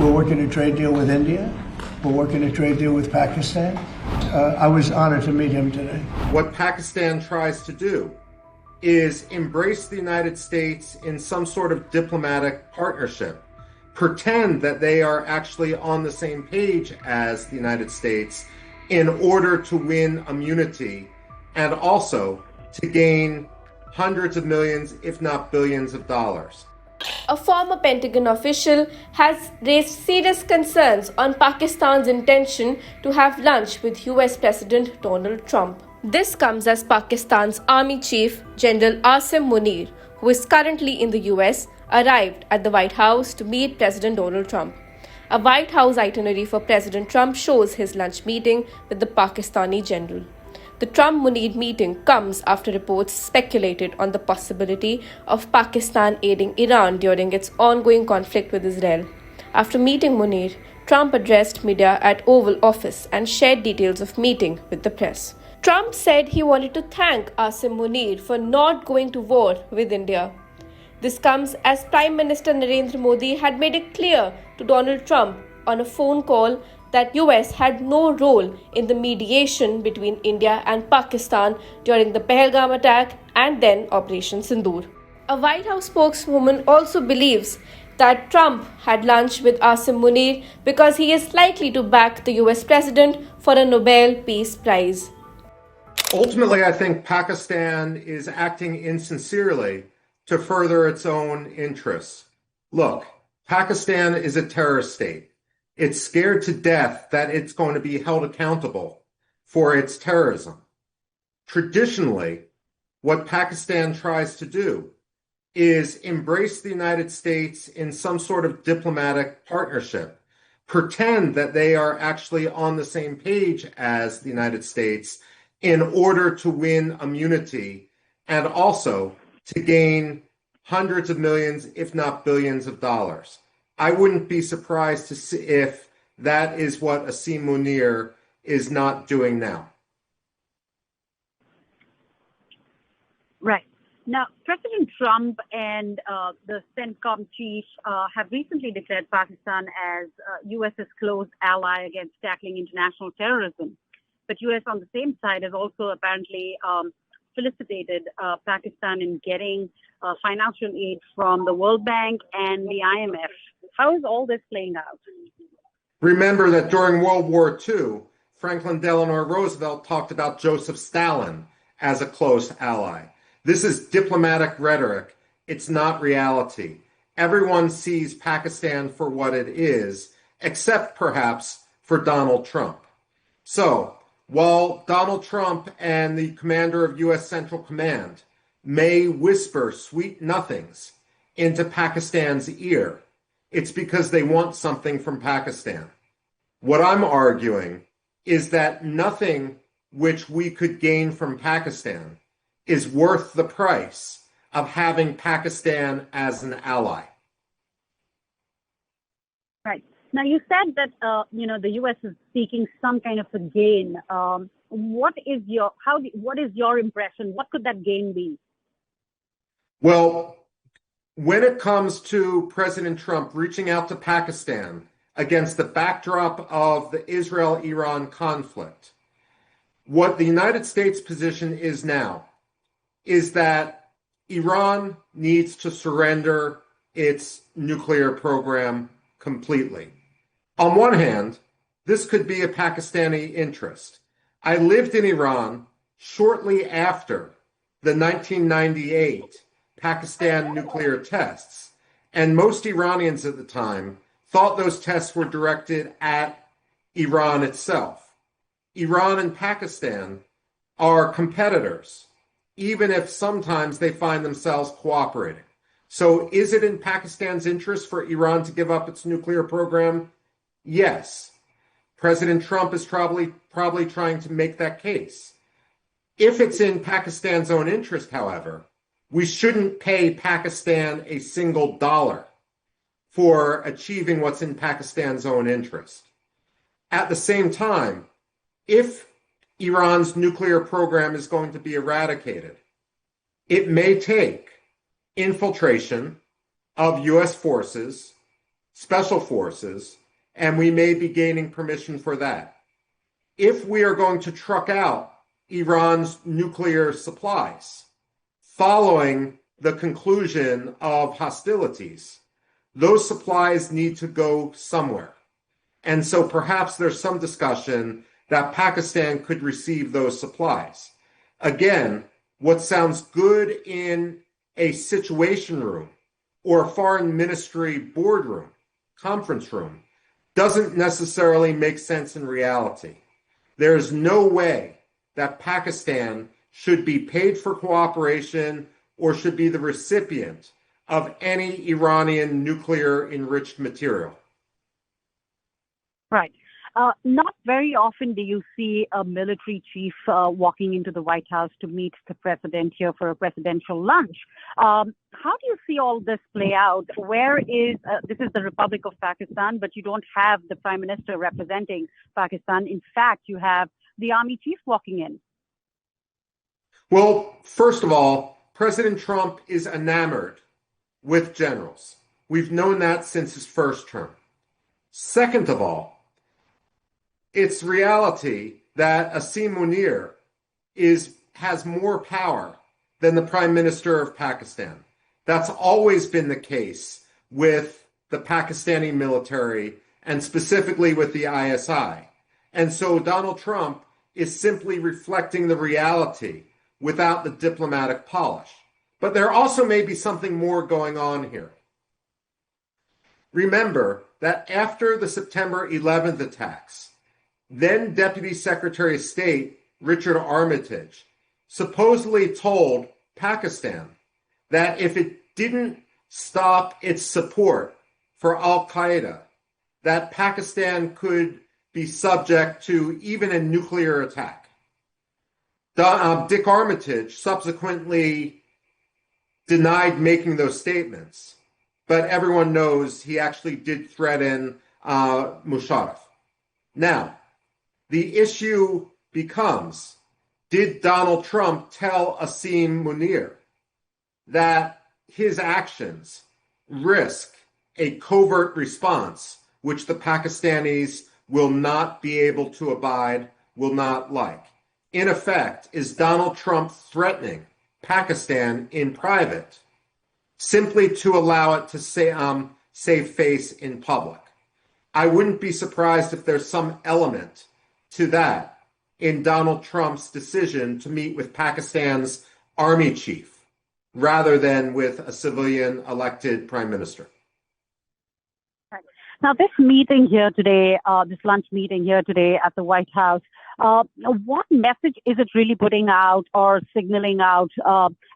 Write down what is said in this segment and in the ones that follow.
We're working a trade deal with India. We're working a trade deal with Pakistan. I was honored to meet him today. What Pakistan tries to do is embrace the United States in some sort of diplomatic partnership, pretend that they are actually on the same page as the United States in order to win immunity and also to gain hundreds of millions, if not billions of dollars. A former Pentagon official has raised serious concerns on Pakistan's intention to have lunch with US President Donald Trump. This comes as Pakistan's Army Chief General Asim Munir, who is currently in the US, arrived at the White House to meet President Donald Trump. A White House itinerary for President Trump shows his lunch meeting with the Pakistani general. The Trump-Munir meeting comes after reports speculated on the possibility of Pakistan aiding Iran during its ongoing conflict with Israel. After meeting Munir, Trump addressed media at Oval Office and shared details of meeting with the press. Trump said he wanted to thank Asim Munir for not going to war with India. This comes as Prime Minister Narendra Modi had made it clear to Donald Trump on a phone call that US had no role in the mediation between India and Pakistan during the Pahalgam attack and then Operation Sindoor. A White House spokeswoman also believes that Trump had lunch with Asim Munir because he is likely to back the US president for a Nobel Peace Prize. Ultimately, I think Pakistan is acting insincerely to further its own interests. Look, Pakistan is a terrorist state. It's scared to death that it's going to be held accountable for its terrorism. Traditionally, what Pakistan tries to do is embrace the United States in some sort of diplomatic partnership, pretend that they are actually on the same page as the United States in order to win immunity and also to gain hundreds of millions, if not billions of dollars. I wouldn't be surprised to see if that is what Asim Munir is not doing now. Right. Now, President Trump and the CENTCOM chief have recently declared Pakistan as US's close ally against tackling international terrorism. But US on the same side has also apparently felicitated Pakistan in getting financial aid from the World Bank and the IMF. How is all this playing out? Remember that during World War II, Franklin Delano Roosevelt talked about Joseph Stalin as a close ally. This is diplomatic rhetoric. It's not reality. Everyone sees Pakistan for what it is, except perhaps for Donald Trump. So, while Donald Trump and the commander of U.S. Central Command may whisper sweet nothings into Pakistan's ear, it's because they want something from Pakistan. What I'm arguing is that nothing which we could gain from Pakistan is worth the price of having Pakistan as an ally. Right. Now, you said that, the U.S. is seeking some kind of a gain. What is your impression? What could that gain be? Well, when it comes to President Trump reaching out to Pakistan against the backdrop of the Israel-Iran conflict, what the United States position is now is that Iran needs to surrender its nuclear program completely. On one hand, this could be a Pakistani interest. I lived in Iran shortly after the 1998 Pakistan nuclear tests, and most Iranians at the time thought those tests were directed at Iran itself. Iran and Pakistan are competitors, even if sometimes they find themselves cooperating. So is it in Pakistan's interest for Iran to give up its nuclear program? Yes. President Trump is probably trying to make that case. If it's in Pakistan's own interest, however, we shouldn't pay Pakistan a single dollar for achieving what's in Pakistan's own interest. At the same time, if Iran's nuclear program is going to be eradicated, it may take infiltration of U.S. forces special forces, and we may be gaining permission for that. If we are going to truck out Iran's nuclear supplies following the conclusion of hostilities, those supplies need to go somewhere. And so perhaps there's some discussion that Pakistan could receive those supplies. Again, what sounds good in a situation room or a foreign ministry boardroom, conference room, doesn't necessarily make sense in reality. There is no way that Pakistan should be paid for cooperation or should be the recipient of any Iranian nuclear enriched material. Right. Not very often do you see a military chief walking into the White House to meet the president here for a presidential lunch. How do you see all this play out? This is the Republic of Pakistan, but you don't have the prime minister representing Pakistan. In fact, you have the army chief walking in. Well, first of all, President Trump is enamored with generals. We've known that since his first term. Second of all, it's reality that Asim Munir has more power than the Prime Minister of Pakistan. That's always been the case with the Pakistani military and specifically with the ISI. And so Donald Trump is simply reflecting the reality without the diplomatic polish. But there also may be something more going on here. Remember that after the September 11th attacks, then Deputy Secretary of State Richard Armitage supposedly told Pakistan that if it didn't stop its support for al-Qaeda, that Pakistan could be subject to even a nuclear attack. Dick Armitage subsequently denied making those statements, but everyone knows he actually did threaten Musharraf. Now, the issue becomes, did Donald Trump tell Asim Munir that his actions risk a covert response, which the Pakistanis will not be able to abide, will not like? In effect, is Donald Trump threatening Pakistan in private simply to allow it to save face in public? I wouldn't be surprised if there's some element to that in Donald Trump's decision to meet with Pakistan's army chief rather than with a civilian elected prime minister. Right. Now, this meeting here today, this lunch meeting here today at the White House, what message is it really putting out or signaling out?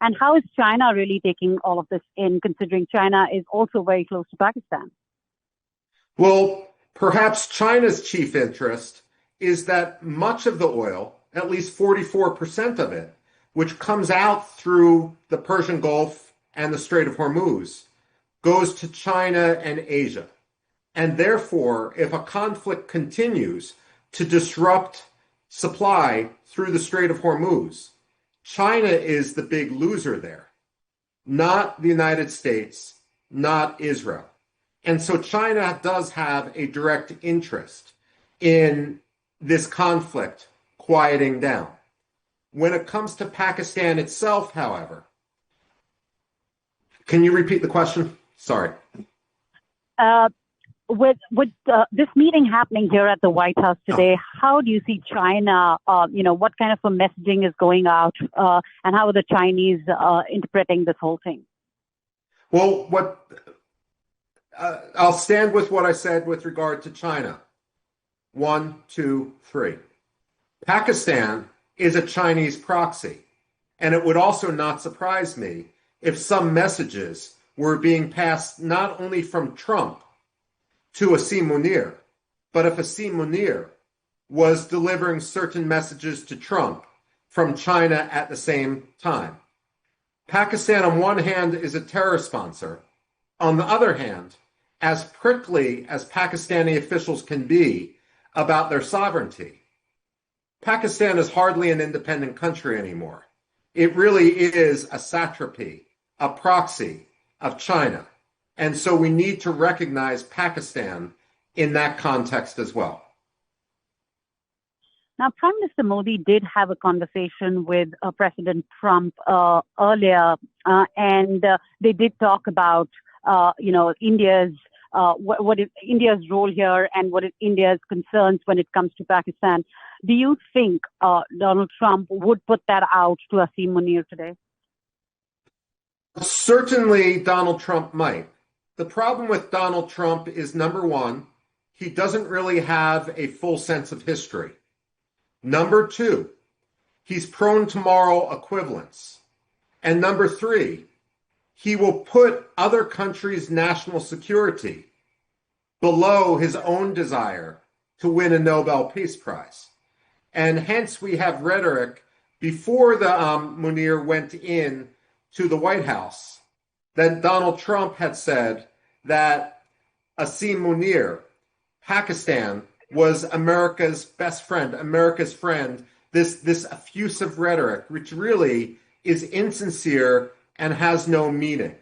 And how is China really taking all of this in, considering China is also very close to Pakistan? Well, perhaps China's chief interest is that much of the oil, at least 44% of it, which comes out through the Persian Gulf and the Strait of Hormuz, goes to China and Asia. And therefore, if a conflict continues to disrupt supply through the Strait of Hormuz, China is the big loser there, not the United States, not Israel. And so China does have a direct interest in this conflict quieting down. When it comes to Pakistan itself, however, can you repeat the question? Sorry. With this meeting happening here at the White House today, how do you see China, what kind of a messaging is going out, and how are the Chinese interpreting this whole thing? Well, I'll stand with what I said with regard to China. 1, 2, 3. Pakistan is a Chinese proxy, and it would also not surprise me if some messages were being passed not only from Trump to Asim Munir, but if Asim Munir was delivering certain messages to Trump from China at the same time. Pakistan, on one hand, is a terror sponsor. On the other hand, as prickly as Pakistani officials can be about their sovereignty, Pakistan is hardly an independent country anymore. It really is a satrapy, a proxy of China. And so we need to recognize Pakistan in that context as well. Now, Prime Minister Modi did have a conversation with President Trump earlier, and they did talk about, India's what is India's role here and what is India's concerns when it comes to Pakistan. Do you think Donald Trump would put that out to Asim Munir today? Certainly, Donald Trump might. The problem with Donald Trump is, number one, he doesn't really have a full sense of history. Number two, he's prone to moral equivalence. And number three, he will put other countries' national security below his own desire to win a Nobel Peace Prize. And hence we have rhetoric before the Munir went in to the White House that Donald Trump had said that Asim Munir, Pakistan, was America's best friend, America's friend, this effusive rhetoric, which really is insincere and has no meaning.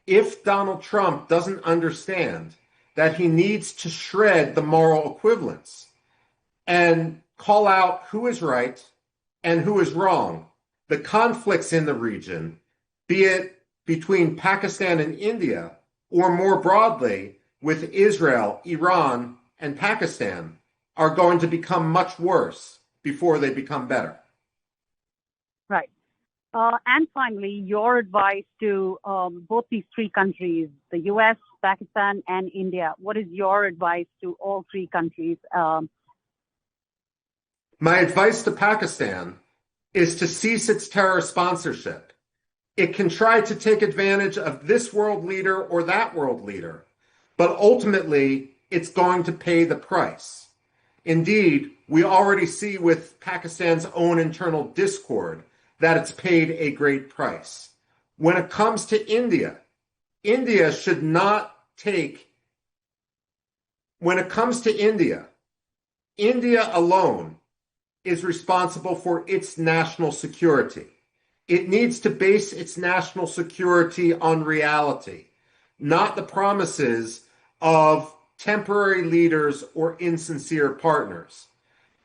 If Donald Trump doesn't understand that he needs to shred the moral equivalence and call out who is right and who is wrong, the conflicts in the region, be it between Pakistan and India, or more broadly with Israel, Iran, and Pakistan, are going to become much worse before they become better. Right. And finally, your advice to both these three countries, the U.S., Pakistan, and India. What is your advice to all three countries? My advice to Pakistan is to cease its terror sponsorship. It can try to take advantage of this world leader or that world leader, but ultimately it's going to pay the price. Indeed, we already see with Pakistan's own internal discord that it's paid a great price. When it comes to India, India should not take, when it comes to India alone is responsible for its national security. It needs to base its national security on reality, not the promises of temporary leaders or insincere partners.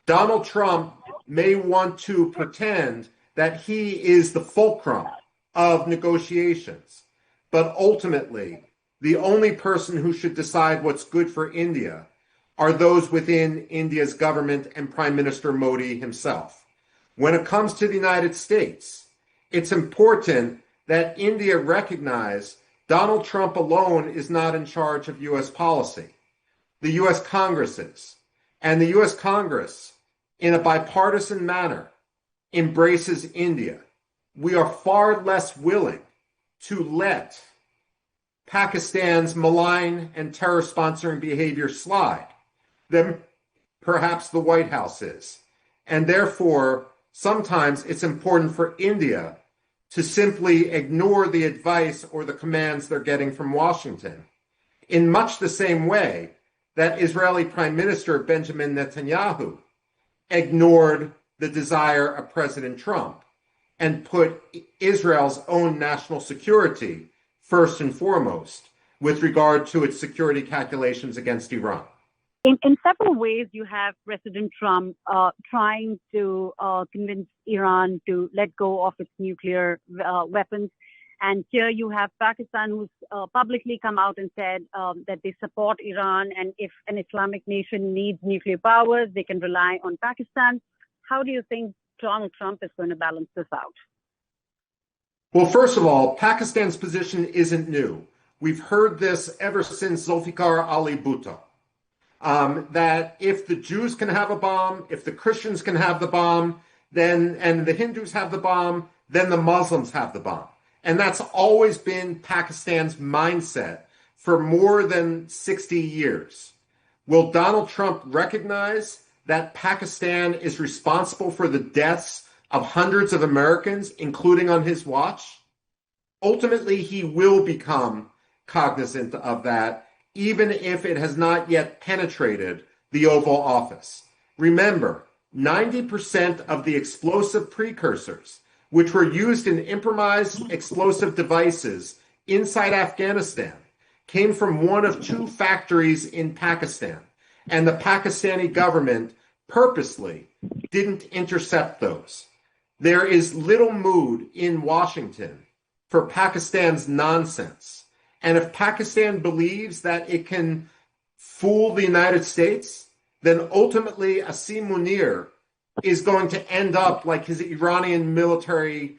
Donald Trump may want to pretend that he is the fulcrum of negotiations, but ultimately, the only person who should decide what's good for India are those within India's government and Prime Minister Modi himself. When it comes to the United States, it's important that India recognize Donald Trump alone is not in charge of U.S. policy. The U.S. Congress is. And the U.S. Congress, in a bipartisan manner, embraces India. We are far less willing to let Pakistan's malign and terror sponsoring behavior slide than perhaps the White House is. And therefore, sometimes it's important for India to simply ignore the advice or the commands they're getting from Washington, in much the same way that Israeli Prime Minister Benjamin Netanyahu ignored the desire of President Trump and put Israel's own national security first and foremost with regard to its security calculations against Iran. In several ways, you have President Trump trying to convince Iran to let go of its nuclear weapons. And here you have Pakistan, who's publicly come out and said that they support Iran. And if an Islamic nation needs nuclear powers, they can rely on Pakistan. How do you think Donald Trump is going to balance this out? Well, first of all, Pakistan's position isn't new. We've heard this ever since Zulfikar Ali Bhutto. That if the Jews can have a bomb, if the Christians can have the bomb, then and the Hindus have the bomb, then the Muslims have the bomb. And that's always been Pakistan's mindset for more than 60 years. Will Donald Trump recognize that Pakistan is responsible for the deaths of hundreds of Americans, including on his watch? Ultimately, he will become cognizant of that, even if it has not yet penetrated the Oval Office. Remember, 90% of the explosive precursors, which were used in improvised explosive devices inside Afghanistan, came from one of two factories in Pakistan, and the Pakistani government purposely didn't intercept those. There is little mood in Washington for Pakistan's nonsense. And if Pakistan believes that it can fool the United States, then ultimately Asim Munir is going to end up like his Iranian military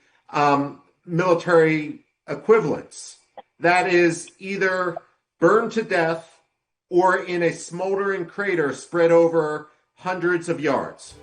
equivalents. That is either burned to death or in a smoldering crater spread over hundreds of yards.